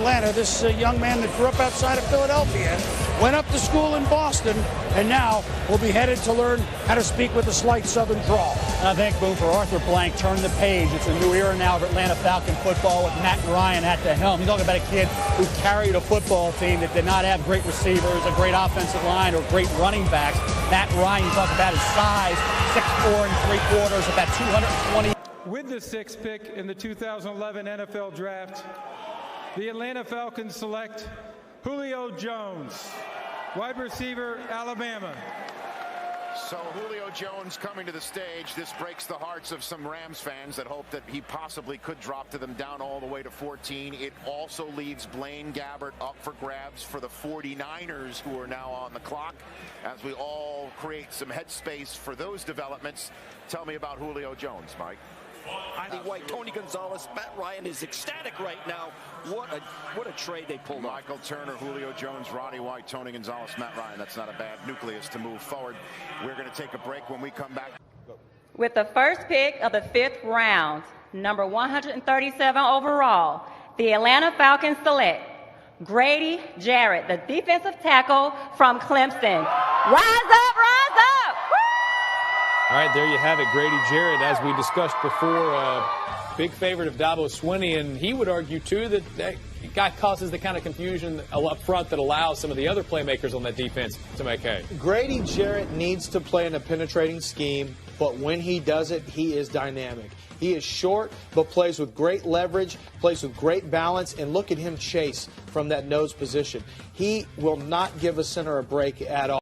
Atlanta. This young man that grew up outside of Philadelphia, went up to school in Boston, and now will be headed to learn how to speak with a slight Southern drawl. I think, Boo, for Arthur Blank, turn the page. It's a new era now of Atlanta Falcon football with Matt Ryan at the helm. You're talking about a kid who carried a football team that did not have great receivers, a great offensive line, or great running backs. Matt Ryan, you talk about his size, 6'4 3/4, about 220. With the 6th pick in the 2011 NFL Draft, the Atlanta Falcons select Julio Jones, wide receiver, Alabama. So Julio Jones coming to the stage. This breaks the hearts of some Rams fans that hope that he possibly could drop to them down all the way to 14. It also leaves Blaine Gabbert up for grabs for the 49ers, who are now on the clock, as we all create some headspace for those developments. Tell me about Julio Jones, Mike. Ivy White, Tony Gonzalez, Matt Ryan is ecstatic right now. What a trade they pulled off. Michael Turner, Julio Jones, Roddy White, Tony Gonzalez, Matt Ryan. That's not a bad nucleus to move forward. We're going to take a break. When we come back. With the first pick of the 5th round, number 137 overall, the Atlanta Falcons select Grady Jarrett, the defensive tackle from Clemson. Rise up, rise up! All right, there you have it, Grady Jarrett, as we discussed before, big favorite of Dabo Swinney, and he would argue, too, that guy causes the kind of confusion up front that allows some of the other playmakers on that defense to make hay. Grady Jarrett needs to play in a penetrating scheme, but when he does it, he is dynamic. He is short, but plays with great leverage, plays with great balance, and look at him chase from that nose position. He will not give a center a break at all.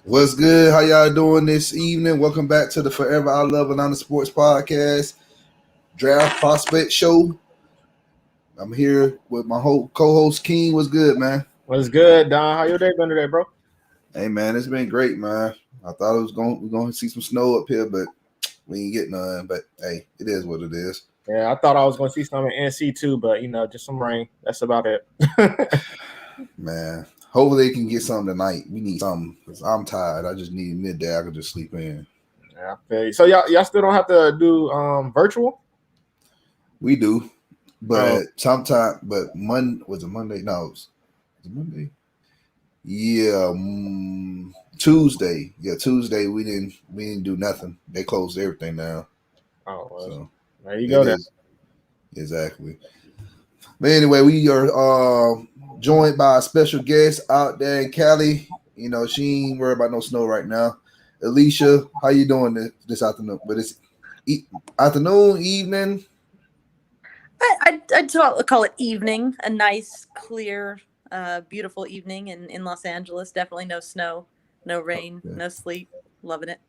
What's good? How y'all doing this evening? Welcome back to the Forever I Love Atlanta Sports Podcast Draft Prospect Show. I'm here with my whole co-host King. What's good, man? What's good, Don? How your day been today, bro? Hey, man, it's been great, man. I thought we're going to see some snow up here, but we ain't get none. But hey, it is what it is. Yeah, I thought I was going to see some in NC too, but just some rain. That's about it. Man. Hopefully they can get something tonight. We need something because I'm tired. I just need midday. I can just sleep in. Yeah, I feel you. So y'all still don't have to do virtual? We do, but sometime. But was it Monday? No, was it Monday? Yeah, Tuesday. Yeah, Tuesday. We didn't do nothing. They closed everything down. Oh, well, so there you go. Then. Exactly. But anyway, we are joined by a special guest out there in Cali. She ain't worried about no snow right now. Alicia, how you doing this afternoon? But it's afternoon, evening. I'd call it evening. A nice, clear, beautiful evening in Los Angeles. Definitely no snow, no rain, no sleet. Loving it.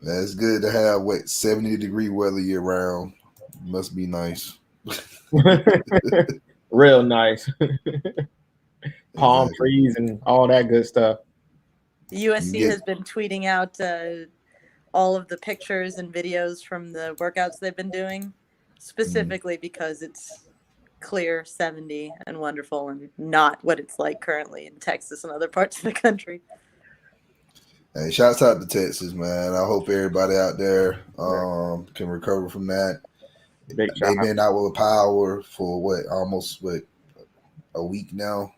That's good to have 70-degree weather year round. Must be nice. Real nice. Palm trees and all that good stuff. USC has been tweeting out all of the pictures and videos from the workouts they've been doing, specifically because it's clear 70 and wonderful and not what it's like currently in Texas and other parts of the country. Hey, shouts out to Texas, man. I hope everybody out there can recover from that. Big They've been out with power for almost a week now.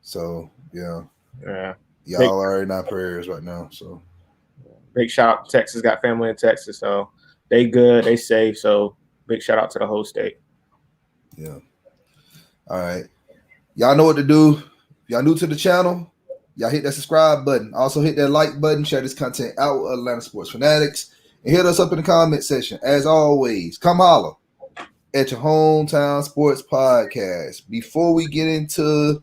So yeah. Y'all are in our prayers right now. So big shout out to Texas. Got family in Texas, so they good, they safe. So big shout out to the whole state. Yeah. All right. Y'all know what to do. If y'all new to the channel, y'all hit that subscribe button. Also hit that like button. Share this content out with Atlanta Sports Fanatics. And hit us up in the comment section. As always, come holler at your hometown sports podcast. Before we get into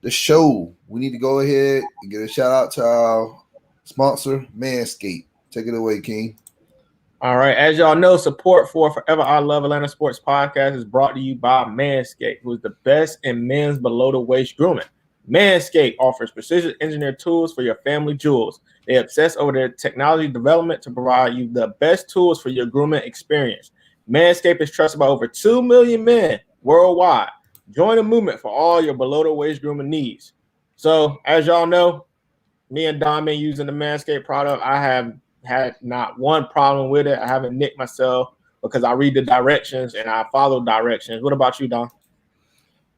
the show, we need to go ahead and get a shout out to our sponsor, Manscaped. Take it away, King. All right. As y'all know, support for Forever I Love Atlanta Sports Podcast is brought to you by Manscaped, who is the best in men's below-the-waist grooming. Manscaped offers precision engineered tools for your family jewels. They obsess over their technology development to provide you the best tools for your grooming experience. Manscaped is trusted by over 2 million men worldwide. Join the movement for all your below-the-waist grooming needs. So, as y'all know, me and Don been using the Manscaped product. I have had not one problem with it. I haven't nicked myself because I read the directions and I follow directions. What about you, Don?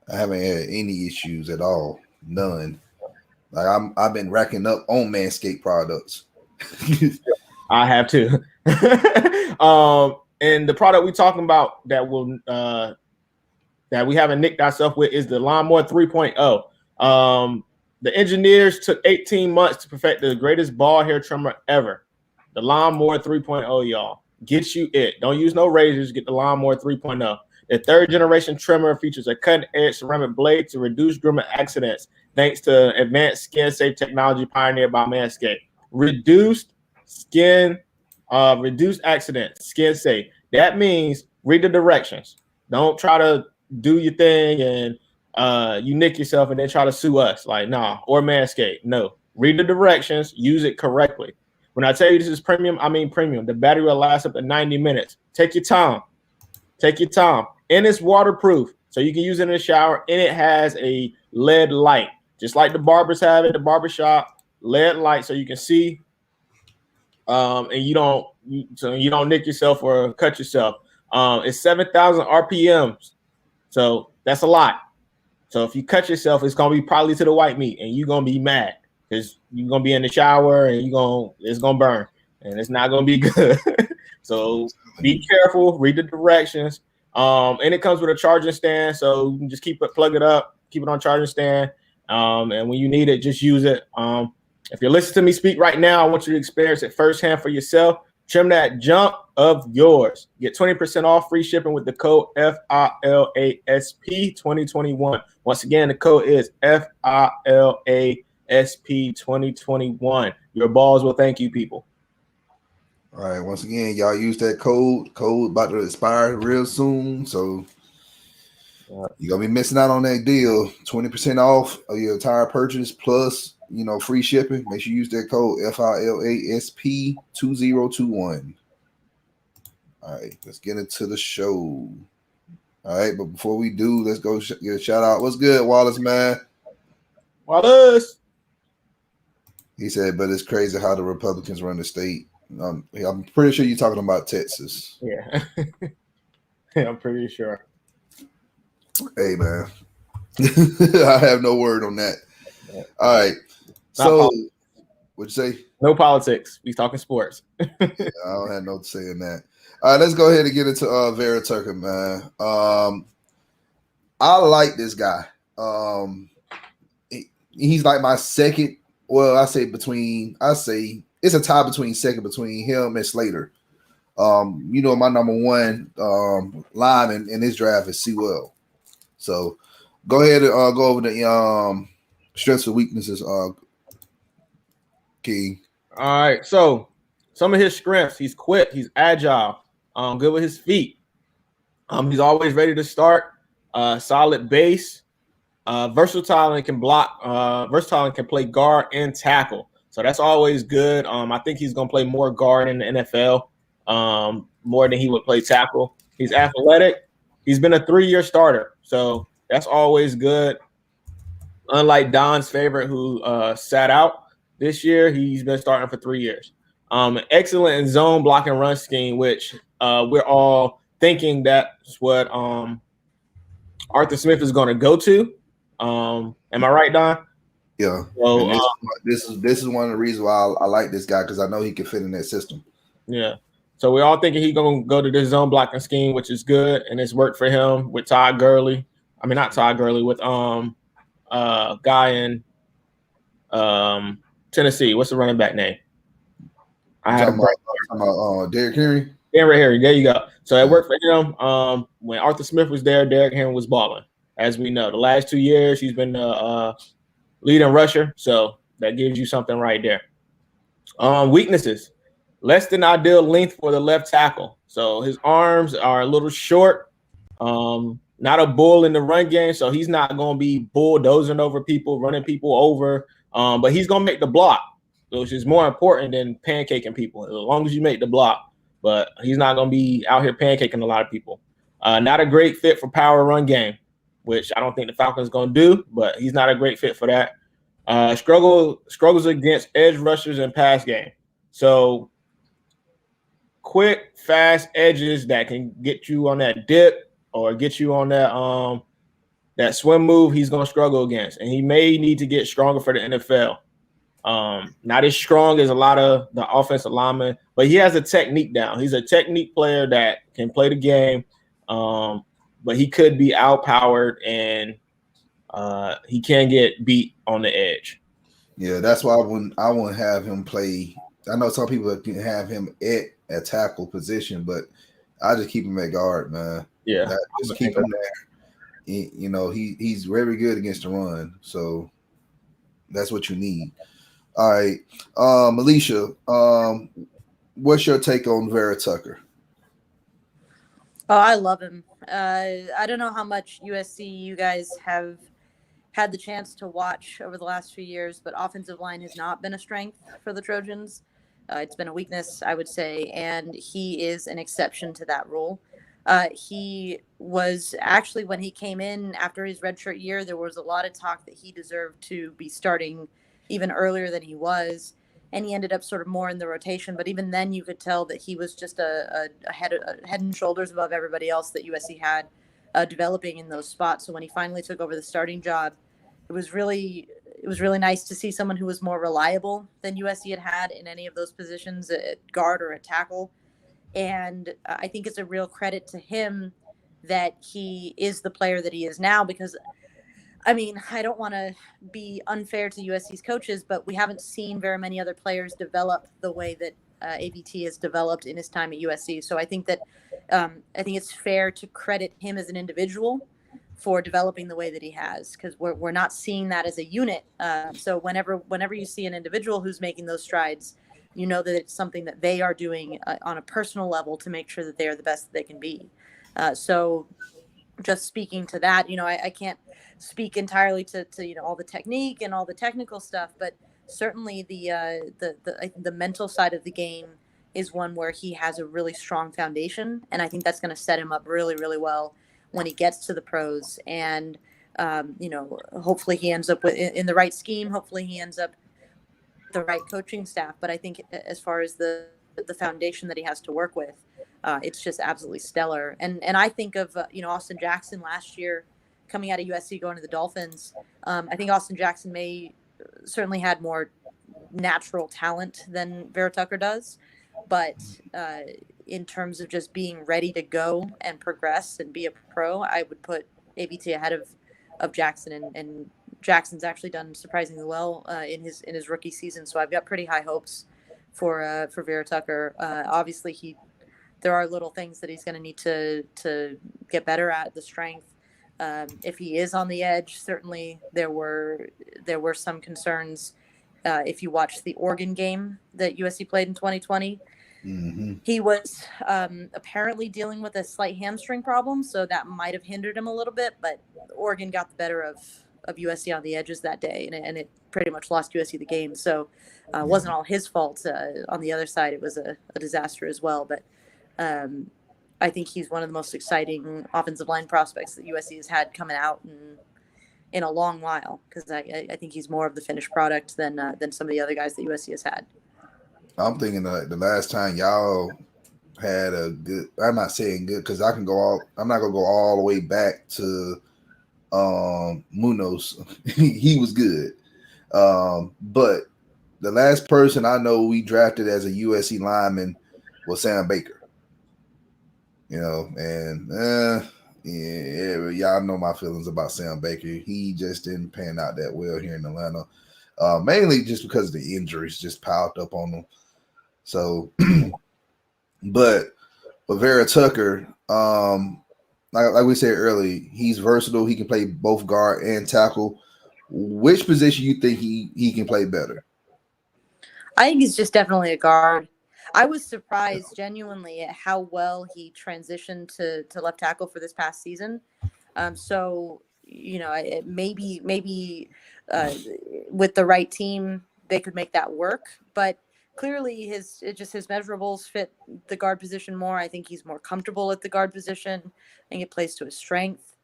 I haven't had any issues at all. None. Like I've been racking up on Manscaped products. I have too. And the product we're talking about that will that we haven't nicked ourselves with is the Lawnmower 3.0. The engineers took 18 months to perfect the greatest ball hair trimmer ever. The Lawnmower 3.0, y'all. Get you it. Don't use no razors. Get the Lawnmower 3.0. The third generation trimmer features a cutting-edge ceramic blade to reduce grooming accidents thanks to advanced skin-safe technology pioneered by Manscaped. Reduced accidents, skin-safe. That means read the directions. Don't try to do your thing and you nick yourself and then try to sue us. Like, nah, or Manscaped. No. Read the directions. Use it correctly. When I tell you this is premium, I mean premium. The battery will last up to 90 minutes. Take your time. Take your time. And it's waterproof, so you can use it in the shower, and it has a LED light, just like the barbers have it, the barbershop, LED light, so you can see, and you don't nick yourself or cut yourself. It's 7,000 RPMs, so that's a lot. So if you cut yourself, it's gonna be probably to the white meat, and you're gonna be mad because you're gonna be in the shower and it's gonna burn, and it's not gonna be good. So be careful, read the directions. And it comes with a charging stand, so you can just plug it up, keep it on charging stand. And when you need it, just use it. If you're listening to me speak right now, I want you to experience it firsthand for yourself. Trim that jump of yours. Get 20% off free shipping with the code FILASP 2021. Once again, the code is FILASP 2021. Your balls will thank you, people. All right. Once again, y'all use that code. Code about to expire real soon. So you're going to be missing out on that deal. 20% off of your entire purchase plus, free shipping. Make sure you use that code FILASP 2021. All right. Let's get into the show. All right. But before we do, let's go get a shout out. What's good, Wallace, man? Wallace. He said, but it's crazy how the Republicans run the state. I'm pretty sure you're talking about Texas. Yeah. Yeah, I'm pretty sure. Hey, man. I have no word on that. Yeah. All right. So, what'd you say? No politics. We talking sports. Yeah, I don't have no to say in that. All right, let's go ahead and get into Vera-Tucker, man. I like this guy. He's like my second. Well, I say it's a tie between him and Slater. My number one lineman in this draft is Sewell. So go ahead and go over the strengths and weaknesses, King. All right. So some of his strengths: he's quick, he's agile, good with his feet. He's always ready to start. Solid base, versatile and can block. Versatile and can play guard and tackle. So that's always good. I think he's going to play more guard in the NFL, more than he would play tackle. He's athletic. He's been a 3-year starter, so that's always good. Unlike Don's favorite, who sat out this year, he's been starting for 3 years. Excellent in zone block and run scheme, which we're all thinking that's what Arthur Smith is going to go to. Am I right, Don? Yeah. So, this is one of the reasons why I like this guy, because I know he can fit in that system. Yeah. So we're all thinking he's going to go to this zone blocking scheme, which is good, and it's worked for him with Todd Gurley. I mean, not Todd Gurley, with guy in Tennessee. What's the running back name? I had about Derrick Henry. Derrick Henry. There you go. So it worked for him. When Arthur Smith was there, Derrick Henry was balling. As we know, the last 2 years he's been the leading rusher. So that gives you something right there. Weaknesses: less than ideal length for the left tackle. So his arms are a little short. Not a bull in the run game, so he's not going to be bulldozing over people, running people over. But he's going to make the block, which is more important than pancaking people, as long as you make the block. But he's not going to be out here pancaking a lot of people. Not a great fit for power run game, which I don't think the Falcons going to do, but he's not a great fit for that. Struggles against edge rushers and pass game. So quick, fast edges that can get you on that dip or get you on that that swim move, he's going to struggle against. And he may need to get stronger for the NFL. Not as strong as a lot of the offensive linemen, but he has a technique down. He's a technique player that can play the game, but he could be outpowered and he can get beat on the edge. Yeah, that's why I wouldn't have him play. I know some people can have him at a tackle position, but I just keep him at guard, man. Yeah, just keep him there. You know, he's very good against the run, so that's what you need. All right, Alicia, what's your take on Vera-Tucker? Oh, I love him. I don't know how much USC you guys have had the chance to watch over the last few years, but offensive line has not been a strength for the Trojans. It's been a weakness, I would say, and he is an exception to that rule. He was actually, when he came in after his redshirt year, there was a lot of talk that he deserved to be starting even earlier than he was, and he ended up sort of more in the rotation. But even then, you could tell that he was just a head and shoulders above everybody else that USC had developing in those spots. So when he finally took over the starting job, it was really nice to see someone who was more reliable than USC had in any of those positions, at guard or at tackle. And I think it's a real credit to him that he is the player that he is now, because, I mean, I don't want to be unfair to USC's coaches, but we haven't seen very many other players develop the way that AVT has developed in his time at USC. So I think that I think it's fair to credit him as an individual for developing the way that he has, because we're not seeing that as a unit. So whenever you see an individual who's making those strides, you know that it's something that they are doing on a personal level to make sure that they are the best that they can be. So just speaking to that, you know, I can't speak entirely to you know, all the technique and all the technical stuff, but certainly the mental side of the game is one where he has a really strong foundation, and I think that's going to set him up really, really well when he gets to the pros. And you know, hopefully he ends up in the right scheme. Hopefully he ends up the right coaching staff. But I think as far as the foundation that he has to work with, it's just absolutely stellar. And I think of you know, Austin Jackson last year coming out of USC going to the Dolphins. I think Austin Jackson certainly had more natural talent than Vera-Tucker does, but in terms of just being ready to go and progress and be a pro, I would put AVT ahead of Jackson, and Jackson's actually done surprisingly well in his rookie season. So I've got pretty high hopes for Vera-Tucker. Obviously there are little things that he's going to need to get better at, the strength. If he is on the edge, certainly there were some concerns. If you watch the Oregon game that USC played in 2020, mm-hmm. He was apparently dealing with a slight hamstring problem, so that might have hindered him a little bit. But Oregon got the better of USC on the edges that day, and it pretty much lost USC the game. So it wasn't all his fault. On the other side, it was a disaster as well. But I think he's one of the most exciting offensive line prospects that USC has had coming out in a long while, because I think he's more of the finished product than some of the other guys that USC has had. I'm thinking the last time y'all had a good. I'm not saying good because I can go all. I'm not gonna go all the way back to Munoz. He was good, but the last person I know we drafted as a USC lineman was Sam Baker. And y'all know my feelings about Sam Baker. He just didn't pan out that well here in Atlanta, mainly just because of the injuries just piled up on him. So, but Vera-Tucker, like we said earlier, he's versatile. He can play both guard and tackle. Which position you think he can play better? I think he's just definitely a guard. I was surprised genuinely at how well he transitioned to left tackle for this past season. So, maybe with the right team, they could make that work. But clearly his measurables fit the guard position more. I think he's more comfortable at the guard position. I think it plays to his strengths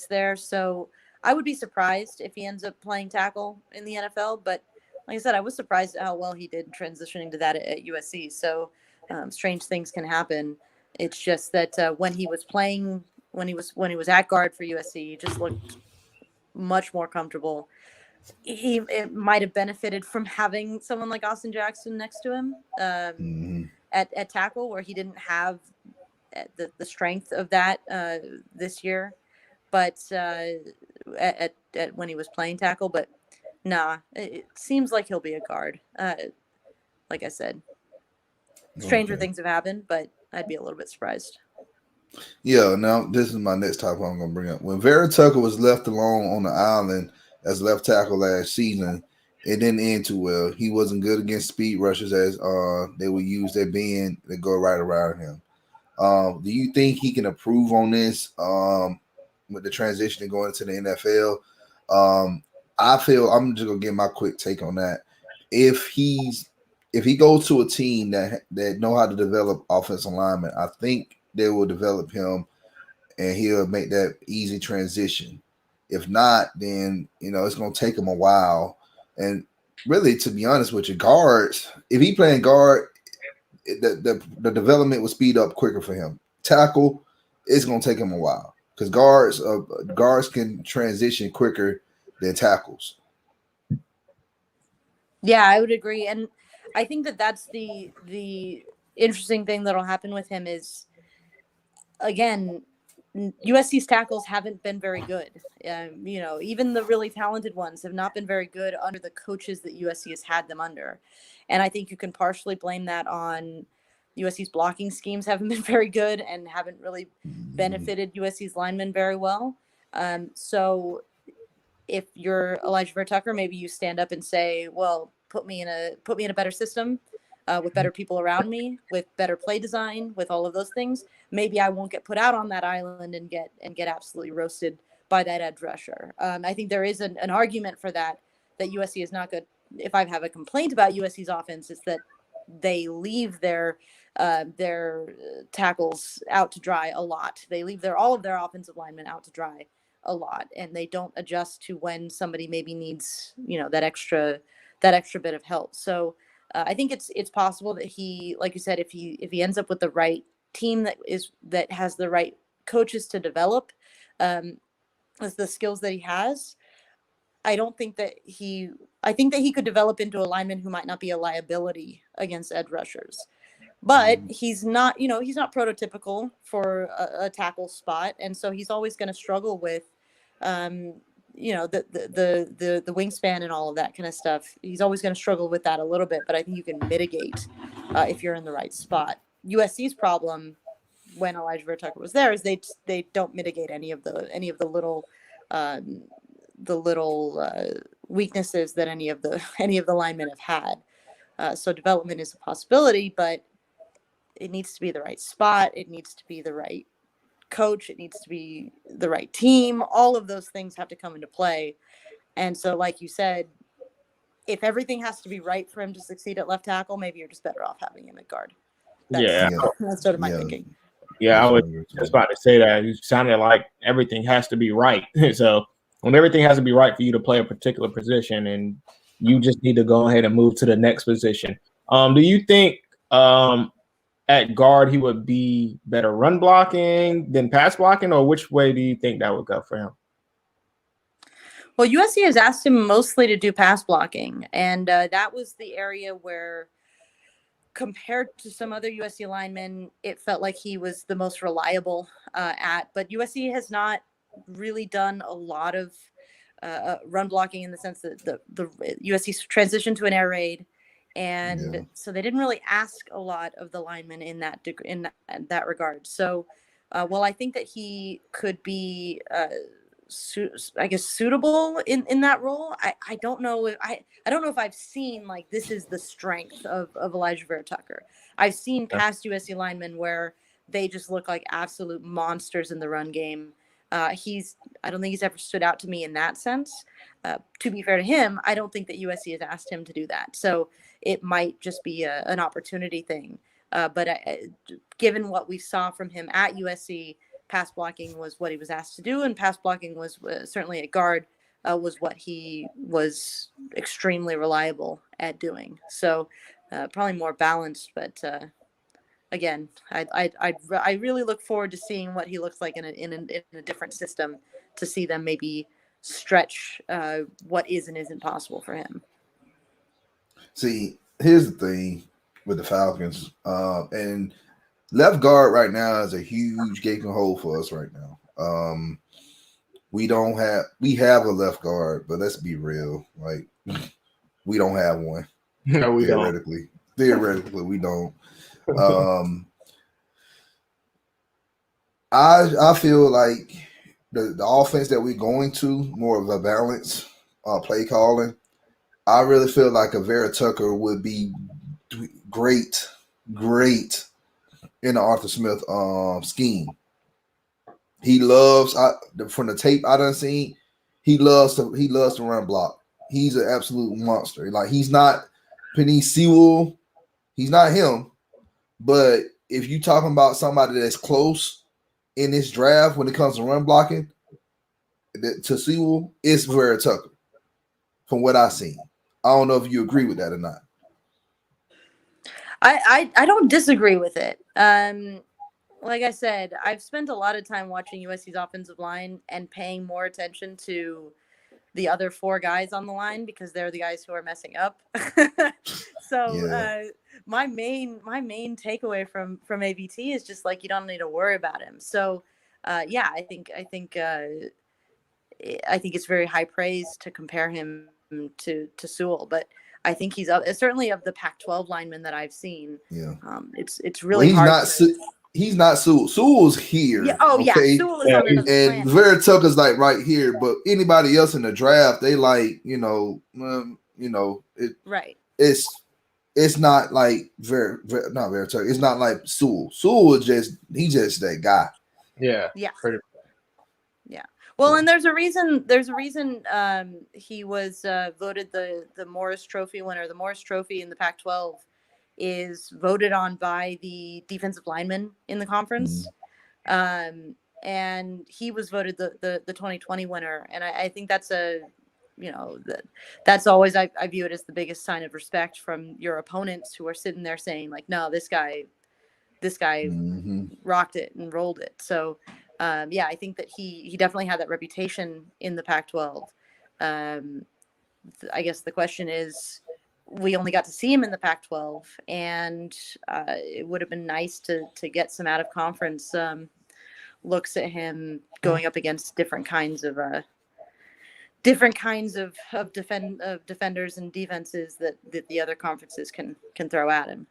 there. So I would be surprised if he ends up playing tackle in the NFL. But like I said, I was surprised at how well he did transitioning to that at USC. So strange things can happen. It's just that when he was at guard for USC, he just looked much more comfortable. It might have benefited from having someone like Austin Jackson next to him at tackle, where he didn't have the strength of that this year, but at when he was playing tackle. But nah, it seems like he'll be a guard. Like I said, stranger things have happened, but I'd be a little bit surprised. Yeah, now this is my next topic I'm going to bring up. When Vera-Tucker was left alone on the island as left tackle last season, it didn't end too well. He wasn't good against speed rushers as they would use their bend to go right around him. Do you think he can improve on this with the transition and going into the NFL? I feel I'm just gonna get my quick take on that. If he goes to a team that know how to develop offensive linemen, I think they will develop him and he'll make that easy transition. If not, then it's gonna take him a while. And really, to be honest with you, guards, if he playing guard, the development will speed up quicker for him. Tackle, it's gonna take him a while because guards can transition quicker than tackles. Yeah, I would agree, and I think that's the interesting thing that'll happen with him is, again, USC's tackles haven't been very good. Even the really talented ones have not been very good under the coaches that USC has had them under. And I think you can partially blame that on USC's blocking schemes haven't been very good and haven't really benefited USC's linemen very well. So if you're Alijah Vera-Tucker, maybe you stand up and say, well, put me in a better system. With better people around me, with better play design, with all of those things, maybe I won't get put out on that island and get absolutely roasted by that edge rusher. I think there is an argument for that USC is not good. If I have a complaint about USC's offense, it's that they leave their tackles out to dry a lot. They leave all of their offensive linemen out to dry a lot, and they don't adjust to when somebody maybe needs that extra bit of help. So. I think it's possible that he, like you said, if he ends up with the right team that has the right coaches to develop the skills that he has, I think that he could develop into a lineman who might not be a liability against edge rushers. But he's not prototypical for a tackle spot, and so he's always going to struggle with the wingspan and all of that kind of stuff. He's always going to struggle with that a little bit, but I think you can mitigate if you're in the right spot. USC's problem when Alijah Vera-Tucker was there is they don't mitigate any of the little weaknesses that any of the linemen have had. So development is a possibility, but it needs to be the right spot. It needs to be the right coach. It needs to be the right team. All of those things have to come into play. And so, like you said, if everything has to be right for him to succeed at left tackle, maybe you're just better off having him at guard. That's sort of my thinking. Yeah, I was just about to say that. You sounded like everything has to be right. So when everything has to be right for you to play a particular position, and you just need to go ahead and move to the next position. Do you think at guard he would be better run blocking than pass blocking, or which way do you think that would go for him? Well, USC has asked him mostly to do pass blocking, and that was the area where, compared to some other USC linemen, it felt like he was the most reliable at. But USC has not really done a lot of run blocking in the sense that the USC transitioned to an air raid, and so they didn't really ask a lot of the linemen in that regard. So, while I think that he could be I guess suitable in that role, I don't know if I don't know if I've seen like this is the strength of Alijah Vera-Tucker. I've seen past USC linemen where they just look like absolute monsters in the run game. I don't think he's ever stood out to me in that sense. To be fair to him, I don't think that USC has asked him to do that. So it might just be an opportunity thing. But given what we saw from him at USC, pass blocking was what he was asked to do, and pass blocking was certainly at guard was what he was extremely reliable at doing. So probably more balanced, but again, I really look forward to seeing what he looks like in a different system, to see them maybe stretch what is and isn't possible for him. See, here's the thing with the Falcons, and left guard right now is a huge gaping hole for us right now. We have a left guard, but let's be real, like we don't have one. No, we Theoretically, we don't. I feel like the offense that we're going to, more of a balance play calling. I really feel like a Vera-Tucker would be great in the Arthur Smith scheme. He loves from the tape I done seen. He loves to run block. He's an absolute monster. Like, he's not Penny Sewell. He's not him. But if you talking about somebody that's close in this draft when it comes to run blocking to Sewell, it's Vera-Tucker. From what I've seen, I don't know if you agree with that or not. I don't disagree with it. Like I said, I've spent a lot of time watching USC's offensive line and paying more attention to the other four guys on the line because they're the guys who are messing up. So my main takeaway from AVT is just like, you don't need to worry about him. So I think it's very high praise to compare him to Sewell, but I think he's certainly of the Pac-12 linemen that I've seen. Yeah, it's really hard. He's not Sewell. Sewell's here. Yeah. Oh, okay? Yeah. Sewell is on another and Vera-Tucker's like right here, but anybody else in the draft, they like, right. It's not like not Vera-Tucker. It's not like Sewell. Sewell is he's just that guy. Yeah. Yeah. Yeah. Well, and there's a reason he was voted the Morris Trophy winner. The Morris Trophy in the Pac-12 is voted on by the defensive linemen in the conference. And he was voted the 2020 winner. And I think that's that's always, I view it as the biggest sign of respect from your opponents who are sitting there saying like, no, this guy rocked it and rolled it. So I think that he definitely had that reputation in the Pac-12. I guess the question is, we only got to see him in the Pac-12, and it would have been nice to get some out of conference looks at him going up against different kinds of defenders and defenses that the other conferences can throw at him.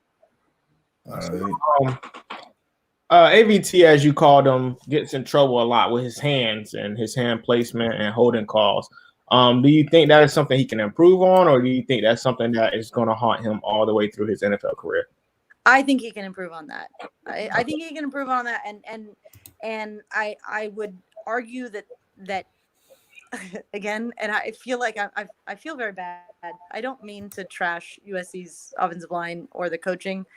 AVT, as you called him, gets in trouble a lot with his hands and his hand placement and holding calls. Do you think that is something he can improve on, or do you think that's something that is going to haunt him all the way through his NFL career? I think he can improve on that. I think he can improve on that, and I would argue that again, and I feel like I feel very bad. I don't mean to trash USC's offensive line or the coaching,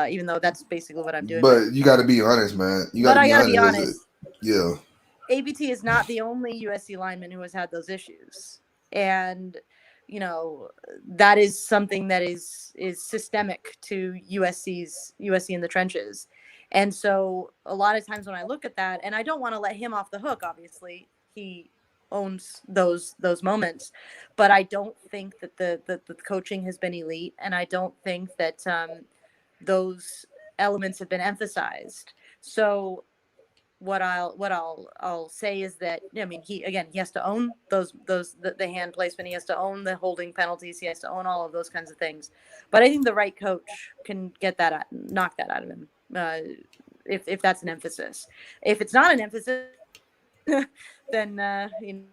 even though that's basically what I'm doing. But you got to be honest, man. I got to be honest. Yeah. ABT is not the only USC lineman who has had those issues. And, that is something that is systemic to USC in the trenches. And so a lot of times when I look at that, and I don't want to let him off the hook, obviously he owns those moments, but I don't think that the coaching has been elite, and I don't think that those elements have been emphasized. So what I'll say is that, I mean, he has to own the hand placement, he has to own the holding penalties, he has to own all of those kinds of things. But I think the right coach can knock that out of him, if that's an emphasis. If it's not an emphasis, then you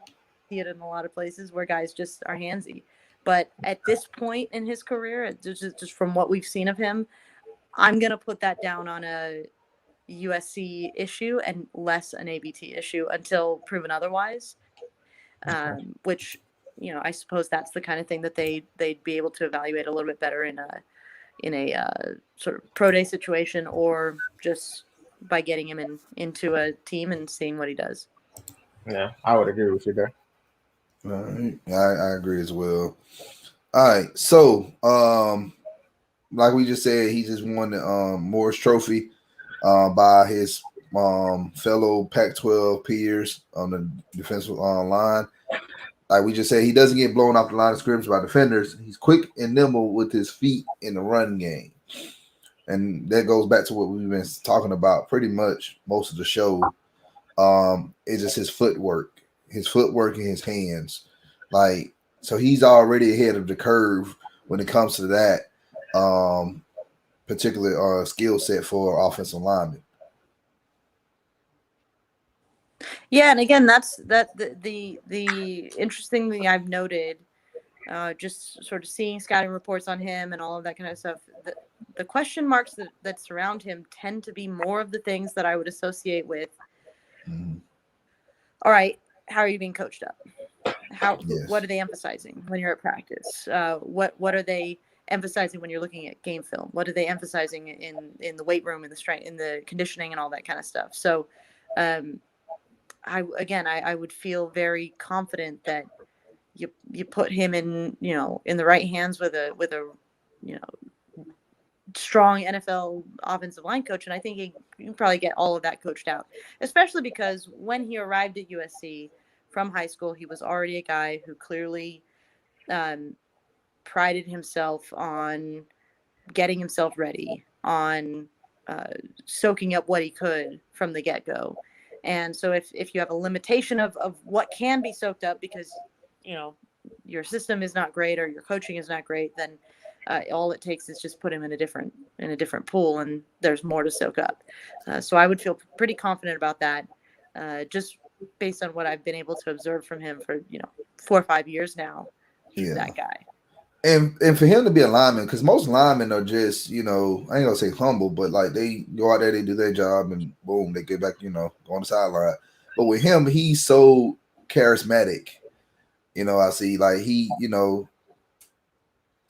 see it in a lot of places where guys just are handsy. But at this point in his career, just from what we've seen of him, I'm gonna put that down on a USC issue and less an ABT issue until proven otherwise. Which, I suppose that's the kind of thing that they'd be able to evaluate a little bit better in a sort of pro day situation, or just by getting him into a team and seeing what he does. Yeah, I would agree with you there. All right. I agree as well. All right. So, like we just said, he just won the Morris Trophy by his fellow Pac-12 peers on the defensive line. Like we just said, he doesn't get blown off the line of scrimmage by defenders. He's quick and nimble with his feet in the run game. And that goes back to what we've been talking about pretty much most of the show. It's just his footwork and his hands. Like, so he's already ahead of the curve when it comes to that particular skill set for offensive linemen. Yeah, and again, that's the interesting thing I've noted, just sort of seeing scouting reports on him and all of that kind of stuff. The question marks that surround him tend to be more of the things that I would associate with. All right, how are you being coached up? What are they emphasizing when you're at practice? What are they emphasizing when you're looking at game film? What are they emphasizing in the weight room, in the strength, in the conditioning, and all that kind of stuff? So, I would feel very confident that you put him in the right hands with a strong NFL offensive line coach, and I think you can probably get all of that coached out, especially because when he arrived at USC from high school, he was already a guy who clearly prided himself on getting himself ready, on soaking up what he could from the get-go. And so if you have a limitation of what can be soaked up because your system is not great or your coaching is not great, then all it takes is just put him in a different pool, and there's more to soak up. So I would feel pretty confident about that, just based on what I've been able to observe from him for 4 or 5 years now. He's that guy. And for him to be a lineman, because most linemen are just, I ain't gonna say humble, but like they go out there, they do their job, and boom, they get back, go on the sideline. But with him, he's so charismatic. I see like he,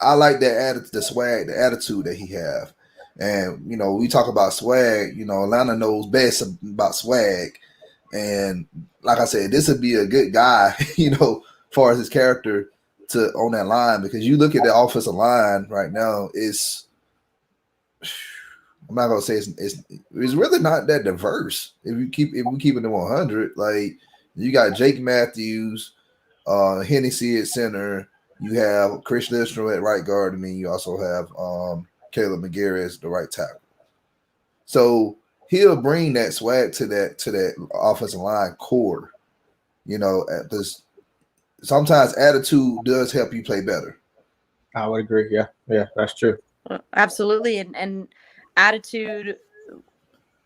I like that the swag, the attitude that he have. And, we talk about swag, Atlanta knows best about swag. And like I said, this would be a good guy, as far as his character to on that line, because you look at the offensive line right now, I'm not gonna say it's really not that diverse. If we keep it to 100, like you got Jake Matthews, Hennessy at center, you have Chris Lindstrom at right guard, and then you also have Caleb McGarry as the right tackle. So he'll bring that swag to that offensive line core, because sometimes attitude does help you play better. I would agree. Yeah, that's true. Absolutely. And attitude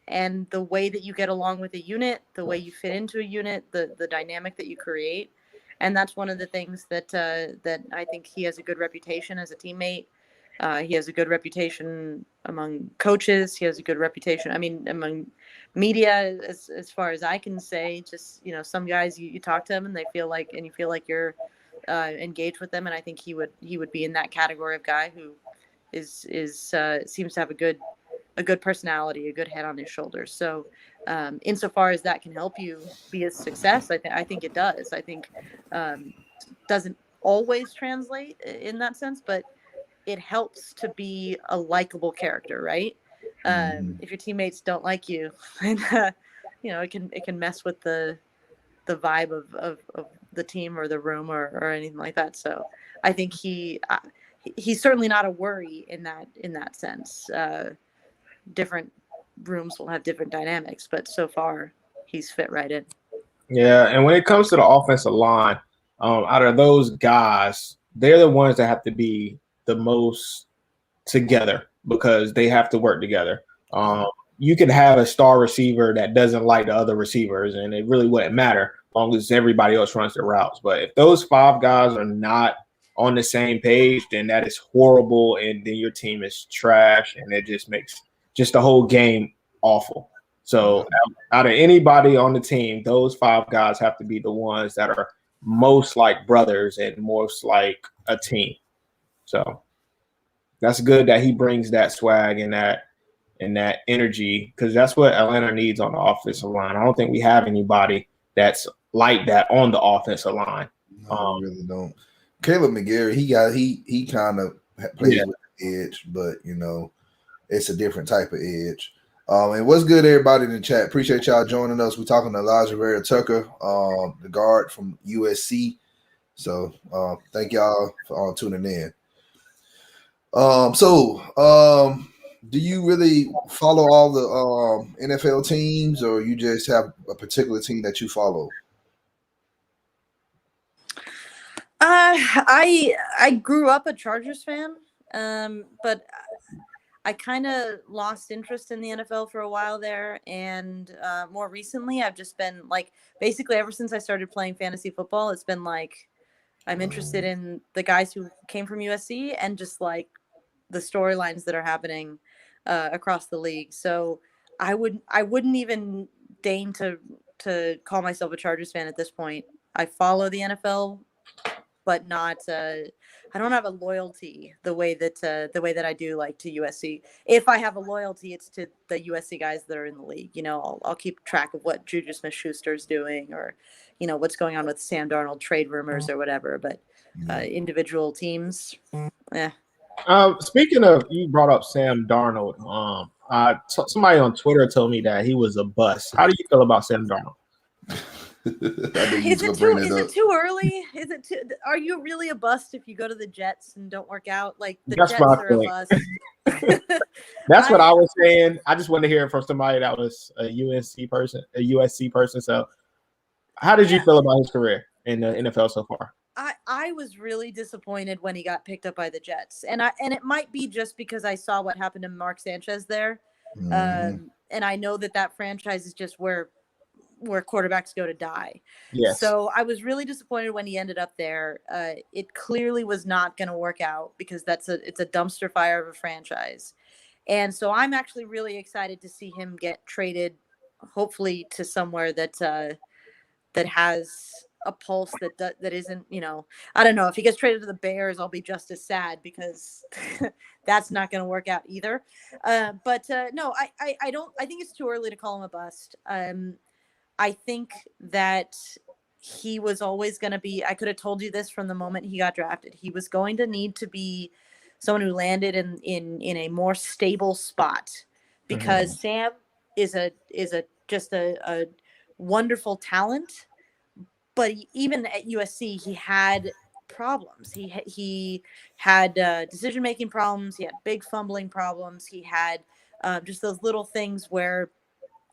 and the way that you get along with a unit, the way you fit into a unit, the dynamic that you create. And that's one of the things that I think he has a good reputation as a teammate. He has a good reputation among coaches. He has a good reputation, among media, as far as I can say. Just, some guys you talk to them and you feel like you're engaged with them. And I think he would be in that category of guy who seems to have a good personality, a good head on his shoulders. So insofar as that can help you be a success, I think it does. I think doesn't always translate in that sense, but it helps to be a likable character, right? If your teammates don't like you, and it can mess with the vibe of the team or the room or anything like that. So I think he's certainly not a worry in that sense. Different rooms will have different dynamics, but so far he's fit right in. Yeah, and when it comes to the offensive line, out of those guys, they're the ones that have to be the most together because they have to work together. You could have a star receiver that doesn't like the other receivers, and it really wouldn't matter as long as everybody else runs the routes. But if those 5 guys are not on the same page, then that is horrible, and then your team is trash, and it just makes just the whole game awful. So out of anybody on the team, those 5 guys have to be the ones that are most like brothers and most like a team. So that's good that he brings that swag and that energy, because that's what Atlanta needs on the offensive line. I don't think we have anybody that's like that on the offensive line. No, we really don't. Caleb McGarry, he kind of plays with the edge, but it's a different type of edge. And what's good, everybody in the chat? Appreciate y'all joining us. We're talking to Alijah Vera-Tucker, the guard from USC. So thank y'all for tuning in. Do you really follow all the NFL teams, or you just have a particular team that you follow? I grew up a Chargers fan, but I kind of lost interest in the NFL for a while there, and more recently I've just been basically ever since I started playing fantasy football, it's been I'm interested in the guys who came from USC and just the storylines that are happening across the league. So I wouldn't even deign to call myself a Chargers fan at this point. I follow the NFL, but not I don't have a loyalty the way that I do to USC. If I have a loyalty, it's to the USC guys that are in the league. I'll keep track of what Juju Smith-Schuster's doing, or what's going on with Sam Darnold trade rumors or whatever. But individual teams, Speaking of, you brought up Sam Darnold. Somebody on Twitter told me that he was a bust. How do you feel about Sam Darnold? Is it too early? Are you really a bust if you go to the Jets and don't work out? The That's Jets are a bust. That's what I was saying. I just wanted to hear it from somebody that was a USC person. So how did you feel about his career in the NFL so far? I was really disappointed when he got picked up by the Jets, and it might be just because I saw what happened to Mark Sanchez there, and I know that franchise is just where quarterbacks go to die. Yes. So I was really disappointed when he ended up there. It clearly was not going to work out because it's a dumpster fire of a franchise. And so I'm actually really excited to see him get traded, hopefully to somewhere that has a pulse that isn't, I don't know, if he gets traded to the Bears, I'll be just as sad because that's not going to work out either. But no, I think it's too early to call him a bust. I think that he was always going to be, I could have told you this from the moment he got drafted. He was going to need to be someone who landed in a more stable spot, because Sam is just a wonderful talent. But even at USC, he had problems. He had decision-making problems. He had big fumbling problems. He had just those little things where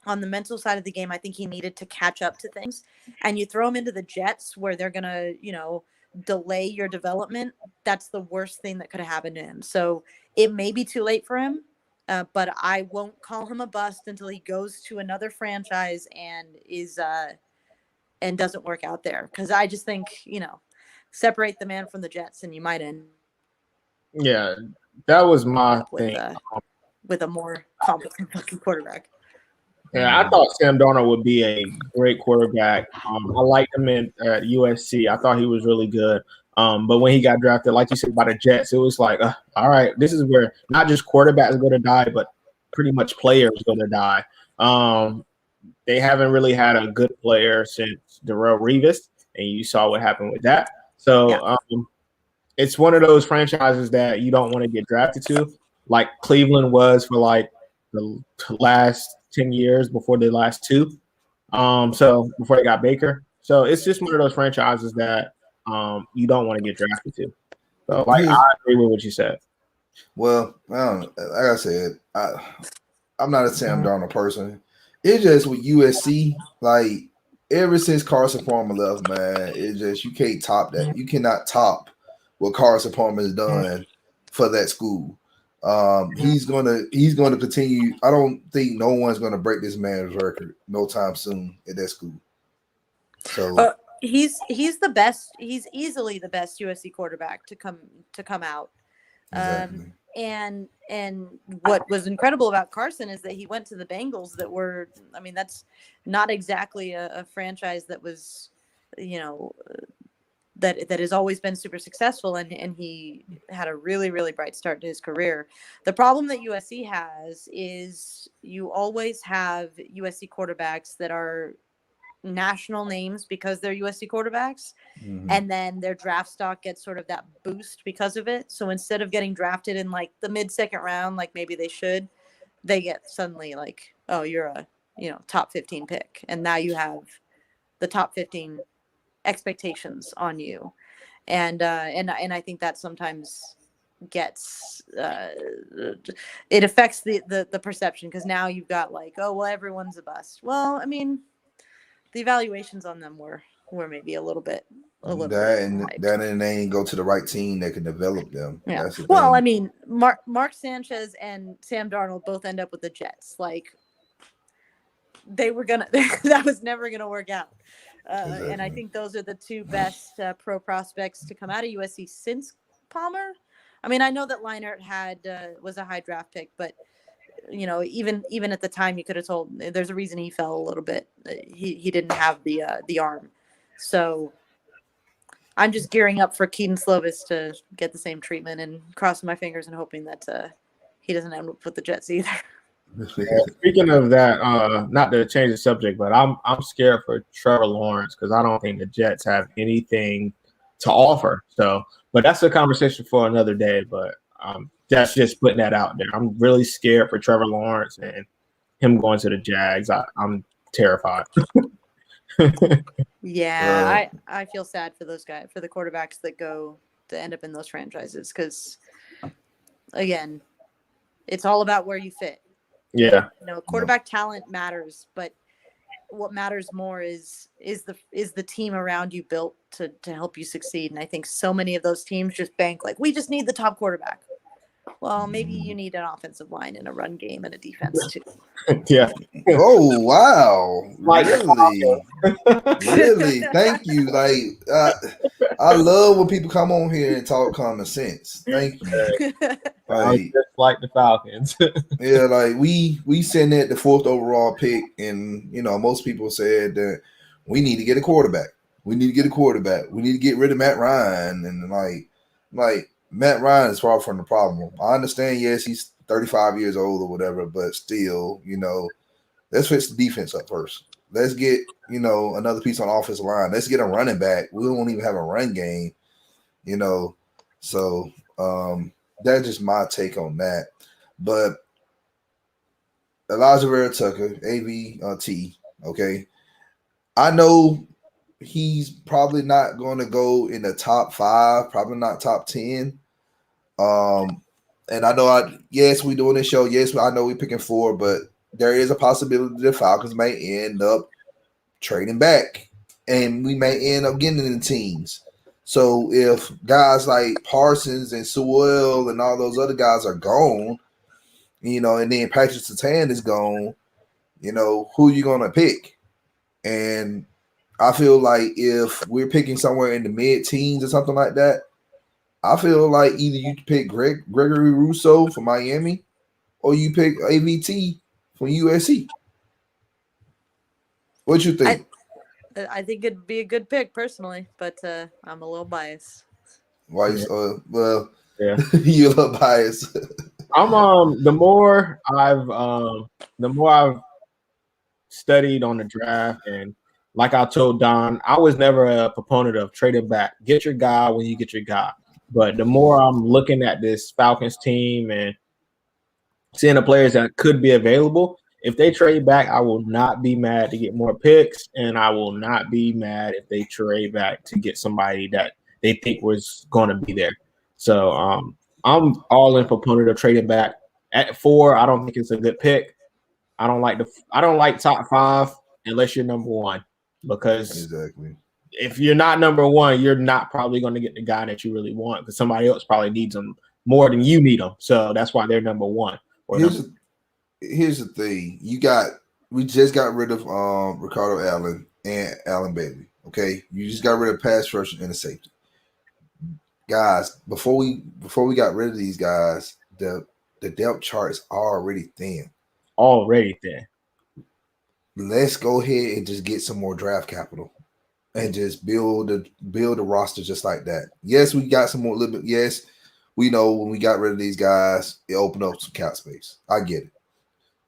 on the mental side of the game, I think he needed to catch up to things. And you throw him into the Jets where they're going to, delay your development. That's the worst thing that could have happened to him. So it may be too late for him, but I won't call him a bust until he goes to another franchise and and doesn't work out there. Because I just think, separate the man from the Jets and you might end. Yeah, that was my thing. With a more competent fucking quarterback. Yeah, I thought Sam Darnold would be a great quarterback. I liked him at USC. I thought he was really good. But when he got drafted, like you said, by the Jets, it was like, all right, this is where not just quarterbacks are going to die, but pretty much players are going to die. They haven't really had a good player since Darrelle Revis, and you saw what happened with that. So it's one of those franchises that you don't want to get drafted to, like Cleveland was for like the last 10 years before the last two. So before they got Baker. So it's just one of those franchises that you don't want to get drafted to. So like I agree with what you said. Well, I don't know. Like I said, I'm not a Sam Darnold person. It's just with USC, like ever since Carson Palmer left, man, it's just you can't top that. You cannot top what Carson Palmer has done for that school. He's gonna continue. I don't think no one's gonna break this man's record no time soon at that school. So he's the best. He's easily the best USC quarterback to come out. Exactly. And what was incredible about Carson is that he went to the Bengals that were, I mean, that's not exactly a franchise that was, that has always been super successful. And he had a really, really bright start to his career. The problem that USC has is you always have USC quarterbacks that are national names because they're USC quarterbacks, and then their draft stock gets sort of that boost because of it. So instead of getting drafted in like the mid-second round, like maybe they should, they get suddenly like, oh, you're a top 15 pick, and now you have the top 15 expectations on you, and I think that sometimes gets it affects the perception, because now you've got like, oh well, everyone's a bust. Well, I mean, the evaluations on them were maybe a little bit. And they ain't go to the right team that can develop them. Yeah. That's the Well, thing. I mean, Mark Sanchez and Sam Darnold both end up with the Jets. Like, they were gonna. That was never gonna work out. Exactly. And I think those are the two best pro prospects to come out of USC since Palmer. I mean, I know that Leinart was a high draft pick, but even at the time, you could have told there's a reason he fell a little bit. He didn't have the arm. So I'm just gearing up for Keaton Slovis to get the same treatment, and crossing my fingers and hoping that he doesn't end up with the Jets either. Speaking of that, not to change the subject, but I'm scared for Trevor Lawrence because I don't think the Jets have anything to offer. So, but that's a conversation for another day. But that's just putting that out there. I'm really scared for Trevor Lawrence and him going to the Jags. I'm terrified. Yeah, I feel sad for those guys, for the quarterbacks that go to end up in those franchises, because again, it's all about where you fit. Yeah. Quarterback talent matters, but what matters more is the team around you built to help you succeed. And I think so many of those teams just bank like, we just need the top quarterback. Well, maybe you need an offensive line and a run game and a defense too. Yeah. Oh wow! Really? Thank you. Like, I love when people come on here and talk common sense. Thank you. Just like the Falcons. Yeah, like we sent at the 4th overall pick, and most people said that we need to get a quarterback. We need to get a quarterback. We need to get rid of Matt Ryan, and like Matt Ryan is far from the problem. I understand, yes, he's 35 years old or whatever, but still, let's fix the defense up first. Let's get, another piece on the offensive line. Let's get a running back. We won't even have a run game, So that's just my take on that. But Alijah Vera-Tucker, AVT, okay. I know he's probably not going to go in the top 5, probably not top 10. And I know yes, we're doing this show. Yes, I know we're picking 4, but there is a possibility the Falcons may end up trading back, and we may end up getting in the teams. So if guys like Parsons and Sewell and all those other guys are gone, and then Patrick Surtain is gone, who are you going to pick? And I feel like if we're picking somewhere in the mid-teens or something like that, I feel like either you pick Gregory Rousseau from Miami or you pick AVT from USC. What you think? I think it'd be a good pick personally, but I'm a little biased. Why? Yeah. You're a little biased. I'm the more I've studied on the draft and like I told Don, I was never a proponent of trading back. Get your guy when you get your guy. But the more I'm looking at this Falcons team and seeing the players that could be available, if they trade back, I will not be mad to get more picks, and I will not be mad if they trade back to get somebody that they think was going to be there. So I'm all in proponent of trading back. At 4, I don't think it's a good pick. I don't like top 5 unless you're number 1, because if you're not number 1, you're not probably going to get the guy that you really want, because somebody else probably needs them more than you need them. So that's why they're number 1. Here's the thing. We just got rid of Ricardo Allen and Allen Bailey. Okay, you just got rid of pass rush and a safety. Guys, before we got rid of these guys, the depth chart is already thin. Let's go ahead and just get some more draft capital and just build a roster just like that. Yes, we got some more little bit. Yes, we know when we got rid of these guys, it opened up some cap space. I get it.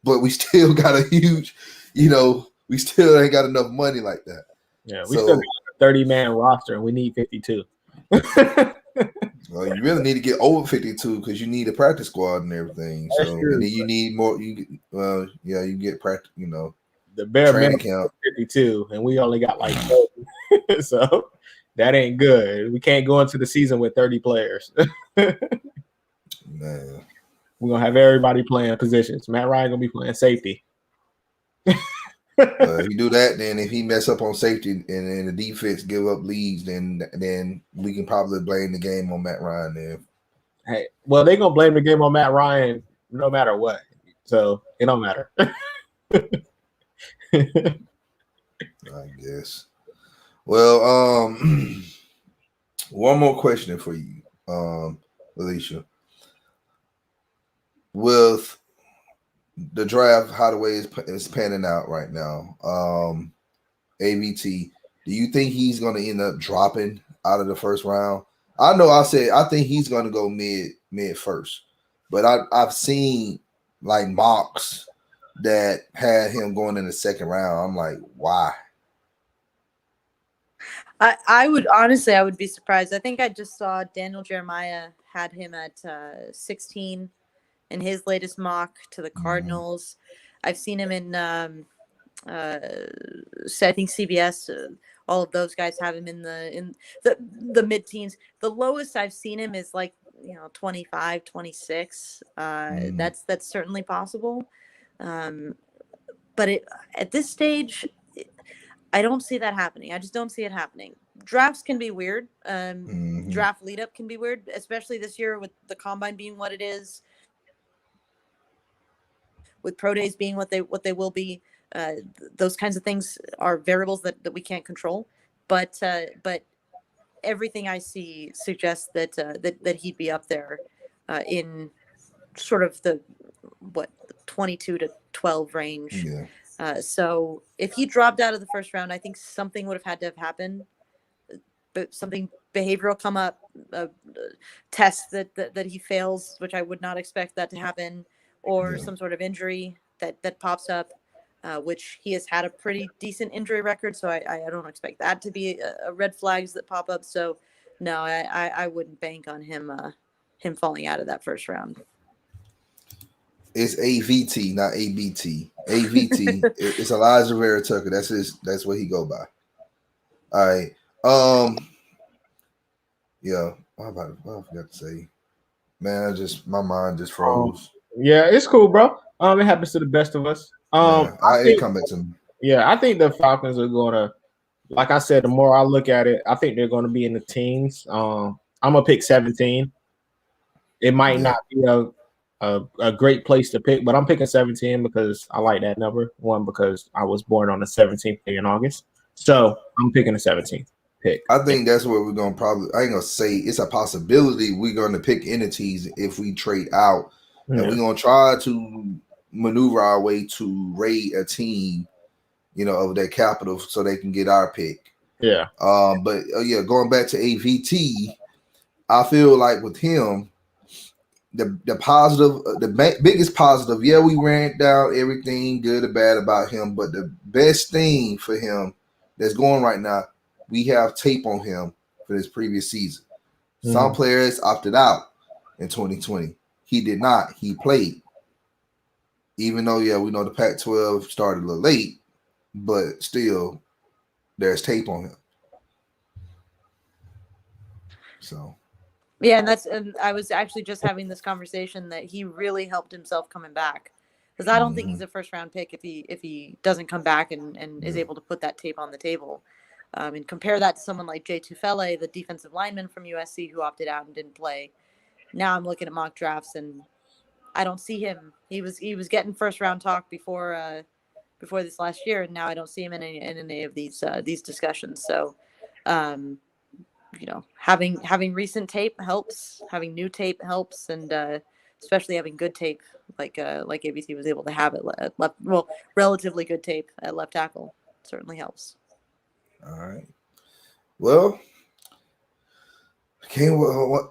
But we still got a huge, we still ain't got enough money like that. Yeah, we still got a 30-man roster and we need 52. Well, you really need to get over 52 because you need a practice squad and everything. That's so true. And then you need more. You get practice. The bare training minimum camp 52, and we only got like 30. So that ain't good. We can't go into the season with 30 players. Man. We're gonna have everybody playing positions. Matt Ryan gonna be playing safety. If you do that, then if he mess up on safety and the defense give up leads, then we can probably blame the game on Matt Ryan. Then, hey, well, they're gonna blame the game on Matt Ryan no matter what. So it don't matter. I guess. Well, one more question for you, Alicia. With the draft, how the way is panning out right now, AVT, do you think he's going to end up dropping out of the first round? I know I think he's going to go mid first, but I've seen like mocks that had him going in the second round. I'm like, why? I would be surprised. I think I just saw Daniel Jeremiah had him at 16 in his latest mock to the Cardinals. I've seen him in I think CBS. All of those guys have him in the mid-teens. The lowest I've seen him is like 25, 26. That's certainly possible. But at this stage, I don't see that happening. I just don't see it happening. Drafts can be weird. Draft lead up can be weird, especially this year with the combine being what it is, with pro days being what they will be. Those kinds of things are variables that we can't control. But everything I see suggests that he'd be up there in sort of the 22 to 12 range. Yeah. So if he dropped out of the first round, I think something would have had to have happened. But something behavioral come up, tests that he fails, which I would not expect that to happen, or some sort of injury that pops up, which he has had a pretty decent injury record. So I don't expect that to be a red flags that pop up. So no, I wouldn't bank on him falling out of that first round. It's AVT, not ABT. AVT. It's Alijah Vera-Tucker. That's what he go by. All right. Yeah. What I forgot to say? Man, my mind just froze. Yeah, it's cool, bro. It happens to the best of us. It come back to me. Yeah, I think the Falcons are gonna, like I said, the more I look at it, I think they're gonna be in the teens. I'm gonna pick 17. It might not be a great place to pick, but I'm picking 17 because I like that number. One, because I was born on the 17th day in August. So I'm picking the 17th pick. I think that's what we're going to probably – I ain't going to say it's a possibility we're going to pick entities if we trade out. And we're going to try to maneuver our way to raid a team, of their capital so they can get our pick. Yeah. But, going back to AVT, I feel like with him – the positive, the biggest positive, we ran down everything good or bad about him, but the best thing for him that's going right now, we have tape on him for this previous season. Some players opted out in 2020. He did not. He played. Even though, yeah, we know the Pac-12 started a little late, but still, there's tape on him. So. Yeah, and I was actually just having this conversation that he really helped himself coming back, because I don't think he's a first-round pick if he doesn't come back and is able to put that tape on the table. And compare that to someone like Jay Tufele, the defensive lineman from USC who opted out and didn't play. Now I'm looking at mock drafts and I don't see him. He was getting first-round talk before this last year, and now I don't see him in any of these discussions. So, having recent tape helps. Having new tape helps, and especially having good tape like ABC was able to have at left. Well, relatively good tape at left tackle certainly helps. All right. Well,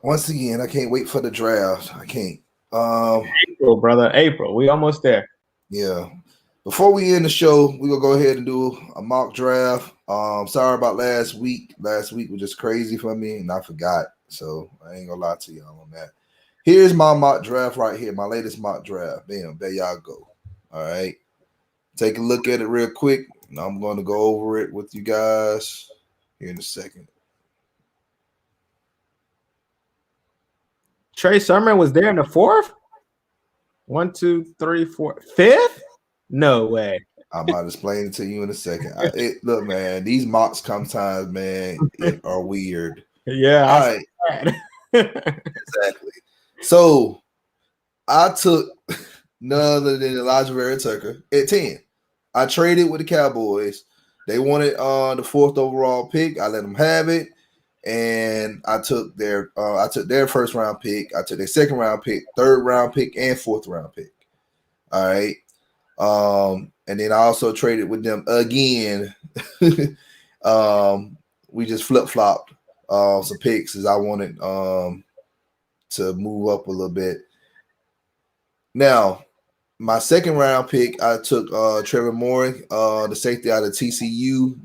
once again, I can't wait for the draft. I can't. April, brother. April. We almost there. Yeah. Before we end the show, we're gonna go ahead and do a mock draft. Sorry about last week. Last week was just crazy for me, and I forgot. So I ain't gonna lie to y'all on that. Here's my mock draft right here, my latest mock draft. Bam, there y'all go. All right. Take a look at it real quick. And I'm going to go over it with you guys here in a second. Trey Sermon was there in the 4th? 1, 2, 3, 4, 5th? No way. I might explain it to you in a second. Look, man, these mocks sometimes, man, are weird. Yeah. All right. Exactly. So I took none other than Alijah Vera-Tucker at 10. I traded with the Cowboys. They wanted the 4th overall pick. I let them have it, and I took their first round pick. I took their second round pick, third round pick, and 4th round pick. All right, and then I also traded with them again. We just flip flopped some picks as I wanted to move up a little bit. Now, my second round pick, I took Trevor Moore, the safety out of TCU.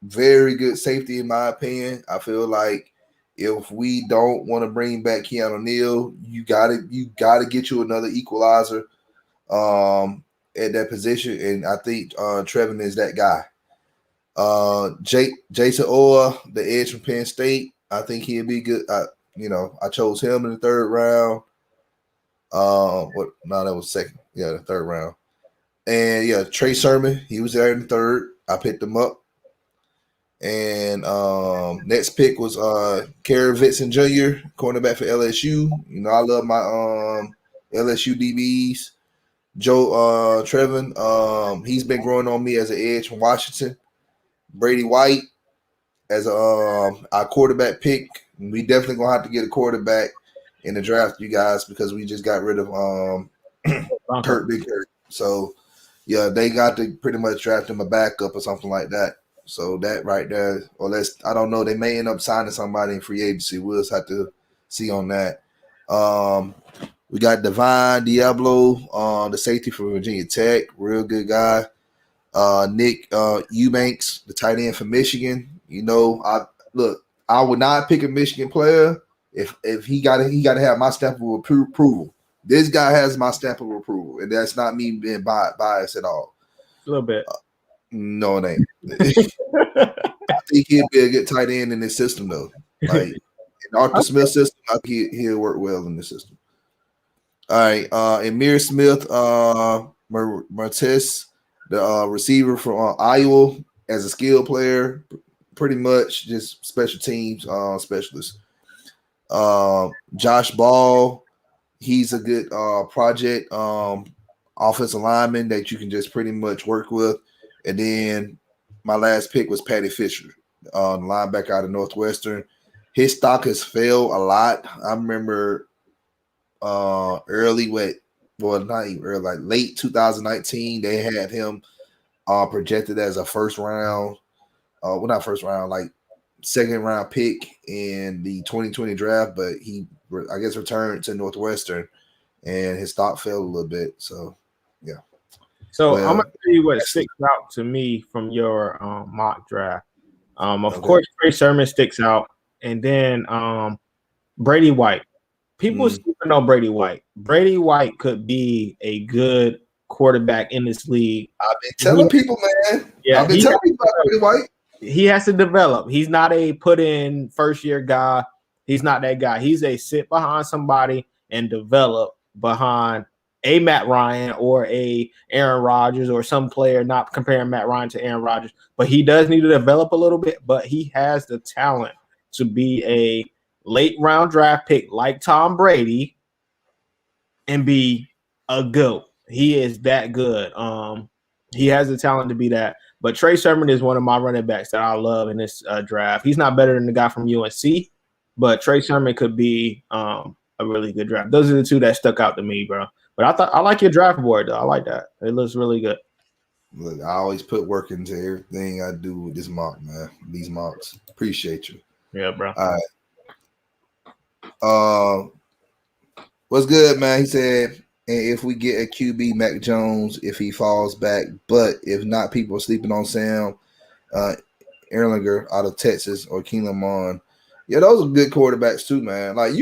Very good safety in my opinion. I feel like if we don't want to bring back Keanu Neal, you gotta get you another equalizer at that position, and I think Trevor is that guy. Jason Owa, the edge from Penn State, I think he'd be good. I chose him in the 3rd round. That was second. Yeah, the 3rd round. And yeah, Trey Sermon, he was there in the 3rd. I picked him up. And next pick was Kerry Vincent Jr., cornerback for LSU. I love my LSU DBs. Joe Trevin, he's been growing on me as an edge from Washington. Brady White as our quarterback pick. We definitely gonna have to get a quarterback in the draft, you guys, because we just got rid of Kurt Big Kurt. So yeah, they got to pretty much draft him a backup or something like that. So that right there, I don't know, they may end up signing somebody in free agency. We'll just have to see on that. We got Divine Diablo, the safety from Virginia Tech, real good guy. Nick Eubanks, the tight end from Michigan. I would not pick a Michigan player if he got to have my stamp of approval. This guy has my stamp of approval, and that's not me being biased at all. A little bit. No, it ain't. I think he'd be a good tight end in this system, though. Like in Arthur Smith system, I think he'll work well in this system. All right, Amir Smith, Martez, the receiver from Iowa, as a skill player, pretty much just special teams specialist. Josh Ball, he's a good project offensive lineman that you can just pretty much work with. And then my last pick was Patty Fisher, the linebacker out of Northwestern. His stock has fell a lot. I remember not even early, like late 2019, they had him projected as a not first round, like 2nd round pick in the 2020 draft, but he, I guess, returned to Northwestern, and his stock fell a little bit. So, yeah. So I'm gonna tell you what sticks out to me from your mock draft. Of course, Trey Sermon sticks out, and then Brady White. People sleeping on Brady White. Brady White could be a good quarterback in this league. I've been telling people, man. Yeah, I've been telling people about Brady White. He has to develop. He's not a put-in first-year guy. He's not that guy. He's a sit behind somebody and develop behind a Matt Ryan or a Aaron Rodgers or some player, not comparing Matt Ryan to Aaron Rodgers, but he does need to develop a little bit, but he has the talent to be a late round draft pick like Tom Brady and be a GOAT. He is that good. He has the talent to be that. But Trey Sermon is one of my running backs that I love in this draft. He's not better than the guy from USC, but Trey Sermon could be a really good draft. Those are the two that stuck out to me, bro. But I like your draft board, though. I like that. It looks really good. Look, I always put work into everything I do with this mock, man. These mocks. Appreciate you. Yeah, bro. All right. What's good, man? He said, and if we get a QB, Mac Jones, if he falls back, but if not, people are sleeping on Sam Erlinger out of Texas or Keenan Mond. Yeah, those are good quarterbacks too, man. Like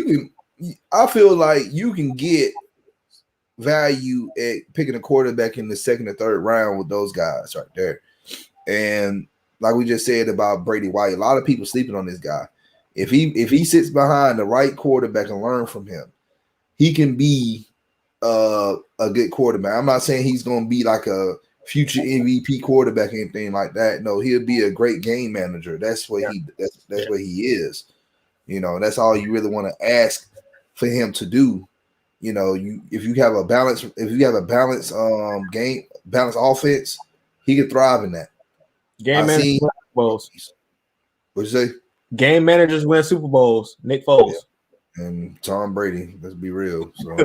I feel like you can get value at picking a quarterback in the second or third round with those guys right there. And like we just said about Brady White, a lot of people sleeping on this guy. If he sits behind the right quarterback and learn from him, he can be a good quarterback. I'm not saying he's going to be like a future MVP quarterback or anything like that. No, he'll be a great game manager. That's what that's what he is. You know, that's all you really want to ask for him to do. You know, if you have a balanced game, balanced offense, he could thrive in that. Game managers win Super Bowls. What'd you say? Game managers win Super Bowls. Nick Foles. Yeah. And Tom Brady. Let's be real. So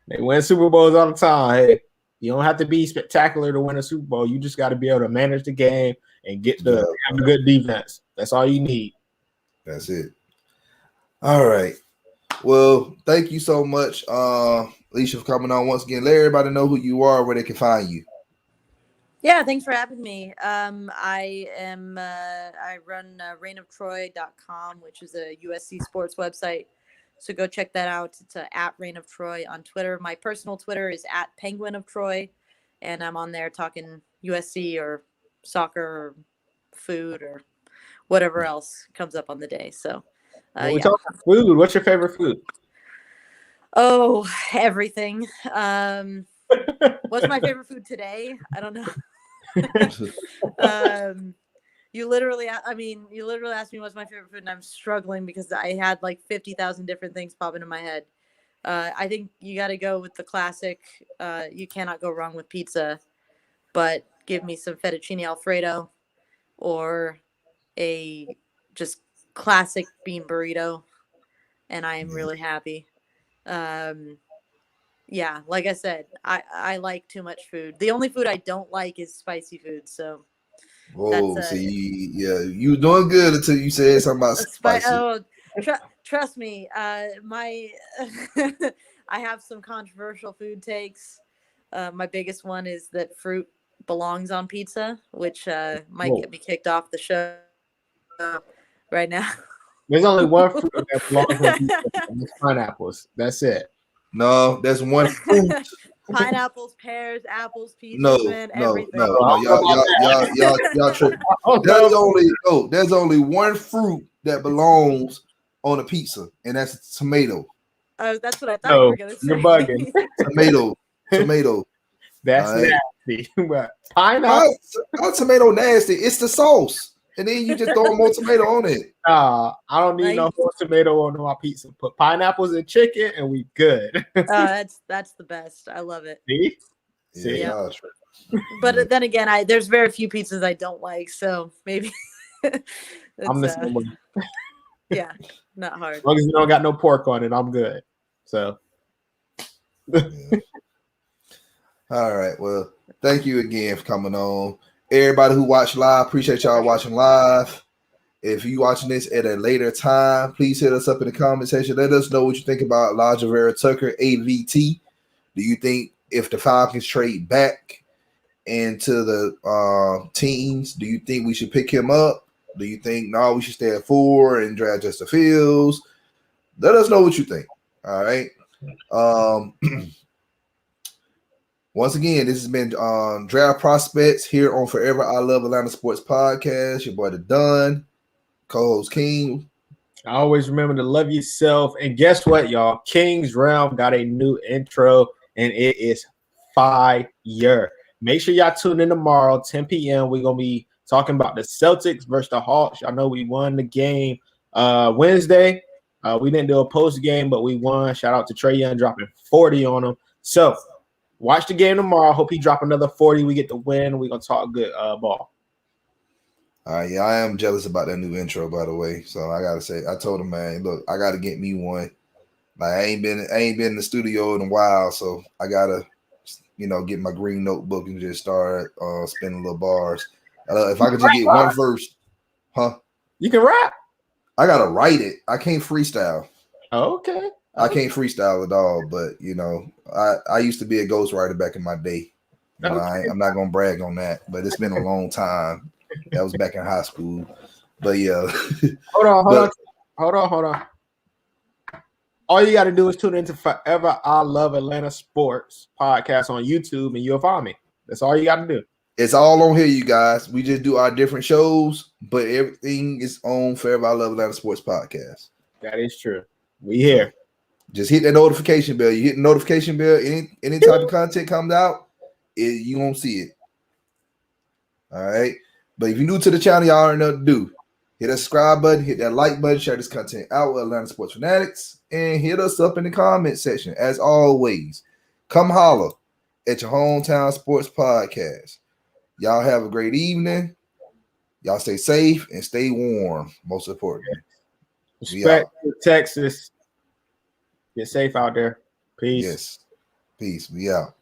they win Super Bowls all the time. Hey, you don't have to be spectacular to win a Super Bowl. You just got to be able to manage the game and have a good defense. That's all you need. That's it. All right. Well, thank you so much, Alicia, for coming on once again. Let everybody know who you are, where they can find you. Yeah, thanks for having me. I run reignoftroy.com, which is a USC sports website. So go check that out. It's at Reign of Troy on Twitter. My personal Twitter is at Penguin of Troy, and I'm on there talking USC or soccer or food or whatever else comes up on the day. So we talk about food. What's your favorite food? Oh, everything. What's my favorite food today? I don't know. You literally asked me what's my favorite food, and I'm struggling because I had like 50,000 different things pop into my head. I think you got to go with the classic. You cannot go wrong with pizza, but give me some fettuccine Alfredo or a just classic bean burrito, and I am really happy. Yeah, like I said, I like too much food. The only food I don't like is spicy food. So, you were doing good until you said something about spicy. Trust me, I have some controversial food takes. My biggest one is that fruit belongs on pizza, which might get me kicked off the show right now. There's only one fruit that belongs on pizza, and it's pineapples. That's it. No, that's one fruit. Pineapples, pears, apples, peaches, everything. No. Y'all tripping. There's only one fruit that belongs on a pizza, and that's a tomato. That's what I thought you were gonna say. You're bugging. Tomato. That's nasty. Pineapple. Not tomato nasty. It's the sauce. And then you just throw more tomato on it. I don't need no more tomato on my pizza. Put pineapples and chicken, and we good. That's the best. I love it. See? Yeah. But then again, there's very few pizzas I don't like, so maybe I'm the same way. Yeah, not hard. As long as you don't got no pork on it, I'm good. So. All right. Well, thank you again for coming on. Everybody who watched live, appreciate y'all watching live. If you watching this at a later time, please hit us up in the comment section. Let us know what you think about Alijah Vera-Tucker, AVT. Do you think if the Falcons trade back, into the teams? Do you think we should pick him up? Do you think no, we should stay at 4 and draft Justin Fields? Let us know what you think. All right. Once again, this has been Draft Prospects here on Forever I Love Atlanta Sports Podcast. Your boy, The Dunn, co-host King. I always remember to love yourself. And guess what, y'all? King's Realm got a new intro, and it is fire. Make sure y'all tune in tomorrow, 10 p.m. We're going to be talking about the Celtics versus the Hawks. Y'all know we won the game Wednesday. We didn't do a post game, but we won. Shout out to Trae Young dropping 40 on him. So watch the game tomorrow. Hope he drop another 40. We get the win. We're going to talk good ball. Yeah, I am jealous about that new intro, by the way. So I gotta say, I told him, man, look, I gotta get me one. Like I ain't been in the studio in a while, so I gotta, get my green notebook and just start spinning little bars. If I could just get one first, huh? You can rap. I gotta write it. I can't freestyle. Okay. I can't freestyle at all, but I used to be a ghostwriter back in my day. I'm not gonna brag on that, but it's been a long time. That was back in high school. But yeah. Hold on. All you got to do is tune into Forever I Love Atlanta Sports podcast on YouTube, and you'll find me. That's all you got to do. It's all on here, you guys. We just do our different shows, but everything is on Forever I Love Atlanta Sports podcast. That is true. We here. Just hit that notification bell. You hit the notification bell. Any type of content comes out, you won't see it. All right. But if you're new to the channel, y'all already know what to do. Hit that subscribe button, hit that like button, share this content out with Atlanta Sports Fanatics, and hit us up in the comment section. As always, come holler at your hometown sports podcast. Y'all have a great evening. Y'all stay safe and stay warm, most importantly. Respect to Texas. Get safe out there. Peace. Yes. Peace. We out.